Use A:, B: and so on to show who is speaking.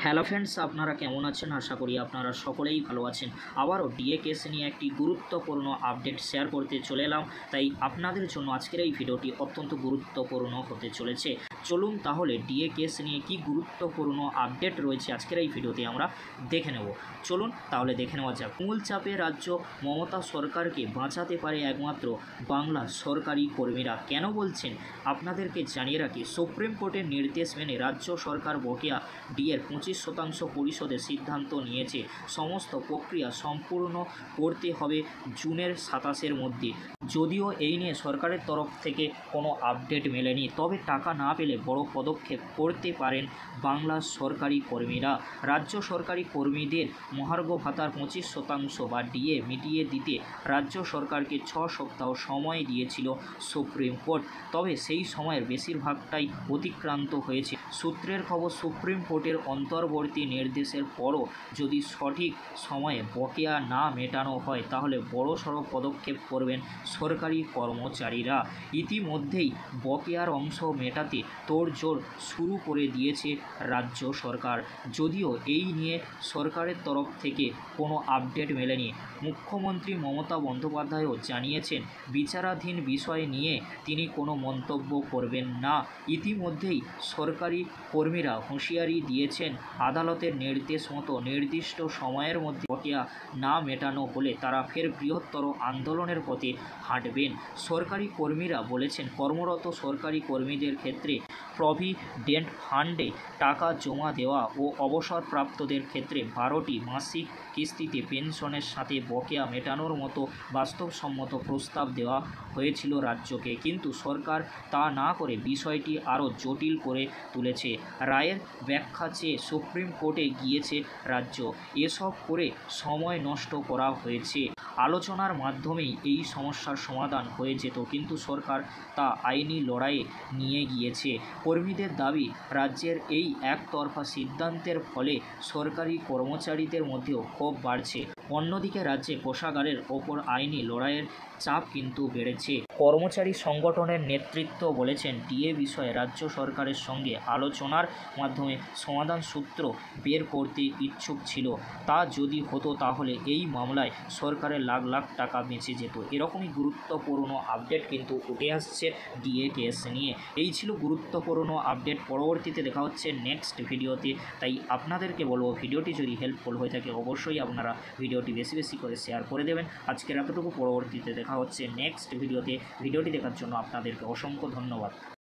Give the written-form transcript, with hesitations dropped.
A: Hello friends, আপনারা কেমন আছেন? আশা করি আপনারা সকলেই ভালো আছেন। আবারও ডিএ কেস নিয়ে একটি গুরুত্বপূর্ণ আপডেট শেয়ার করতে চলে এলাম। তাই আপনাদের জন্য আজকের এই ভিডিওটি অত্যন্ত গুরুত্বপূর্ণ হতে চলেছে। চলুন তাহলে ডিএ কেস নিয়ে কি গুরুত্বপূর্ণ আপডেট রয়েছে আজকের এই ভিডিওতে আমরা দেখে নেব। চলুন তাহলে দেখে নেওয়া যাক। মূল চাপে রাজ্য মমতা সরকারকে বাঁচাতে পারে একমাত্র বাংলা সরকারি কর্মীরা। কেন বলছেন আপনাদেরকে জানিয়ে রাখি, সুপ্রিম কোর্টের নির্দেশ মেনে রাজ্য সরকার বকেয়া ডিএর 25% পরিশোধের সিদ্ধান্ত নিয়েছে। সমস্ত প্রক্রিয়া সম্পূর্ণ করতে হবে জুনের 27-এর মধ্যে। যদিও এই নিয়ে সরকারের তরফ থেকে কোনো আপডেট মেলেনি, তবে টাকা না পেলে বড় পদক্ষেপ করতে পারেন বাংলার সরকারি কর্মীরা। রাজ্য সরকারি কর্মীদের মহার্ঘ ভাতার 25% বা ডিএ মিটিয়ে দিতে রাজ্য সরকারকে 6 সপ্তাহ সময় দিয়েছিল সুপ্রিম কোর্ট। তবে সেই সময়ের বেশিরভাগটাই অতিক্রান্ত হয়েছে। সূত্রের খবর, সুপ্রিম কোর্টের অন্তর্বর্তী নির্দেশের পরও যদি সঠিক সময়ে বকেয়া না মেটানো হয় তাহলে বড়সড় পদক্ষেপ করবেন সরকারি কর্মচারীরা। ইতিমধ্যেই বকেয়ার অংশ মেটাতে তোড়জোড় শুরু করে দিয়েছে রাজ্য সরকার। যদিও এই নিয়ে সরকারের তরফ থেকে কোনো আপডেট মেলেনি। মুখ্যমন্ত্রী মমতা বন্দ্যোপাধ্যায়ও জানিয়েছেন বিচারাধীন বিষয় নিয়ে তিনি কোনো মন্তব্য করবেন না। ইতিমধ্যেই সরকারি কর্মীরা হুঁশিয়ারি দিয়েছেন, আদালতের নির্দেশ মতো নির্দিষ্ট সময়ের মধ্যে বকেয়া না মেটানো হলে তারা ফের বৃহত্তর আন্দোলনের পথে হাঁটবেন। সরকারি কর্মীরা বলেছেন, কর্মরত সরকারি কর্মীদের ক্ষেত্রে প্রভিডেন্ট ফান্ডে টাকা জমা দেওয়া ও অবসরপ্রাপ্তদের ক্ষেত্রে 12টি মাসিক কিস্তিতে পেনশনের সাথে বকেয়া মেটানোর মতো বাস্তবসম্মত প্রস্তাব দেওয়া হয়েছিল রাজ্যকে, কিন্তু সরকার তা না করে বিষয়টি আরও জটিল করে তুলেছে। রায়ের ব্যাখ্যা চেয়ে সুপ্রিম কোর্টে গিয়েছে রাজ্য। এসব করে সময় নষ্ট করা হয়েছে। আলোচনার মাধ্যমেই এই সমস্যার সমাধান হয়ে যেত, কিন্তু সরকার তা আইনি লড়াইয়ে নিয়ে গিয়েছে। কর্মীদের দাবি, রাজ্যের এই একতরফা সিদ্ধান্তের ফলে সরকারি কর্মচারীদের মধ্যেও ক্ষোভ বাড়ছে। অন্যদিকে রাজ্যে কোষাগারের ওপর আইনি লড়াইয়ের চাপ কিন্তু বেড়েছে। কর্মচারী সংগঠনের নেতৃত্ব বলেছেন, ডিএ বিষয়ে রাজ্য সরকারের সঙ্গে আলোচনার মাধ্যমে সমাধান সূত্র বের করতে ইচ্ছুক ছিল। তা যদি হতো তাহলে এই মামলায় সরকারের লাখ লাখ টাকা বেঁচে যেত। এরকমই গুরুত্বপূর্ণ আপডেট কিন্তু উঠে আসছে ডিএ কেস নিয়ে। এই ছিল গুরুত্বপূর্ণ আপডেট। পরবর্তীতে দেখা হচ্ছে নেক্সট ভিডিওতে। তাই আপনাদেরকে বলবো, ভিডিওটি যদি হেল্পফুল হয়ে থাকে অবশ্যই আপনারা ভিডিওটি বেশি বেশি করে শেয়ার করে দেবেন। আজকের এতটুকু, পরবর্তীতে দেখা হচ্ছে নেক্সট ভিডিওতে। ভিডিওটি দেখার জন্য আপনাদেরকে অসংখ্য ধন্যবাদ।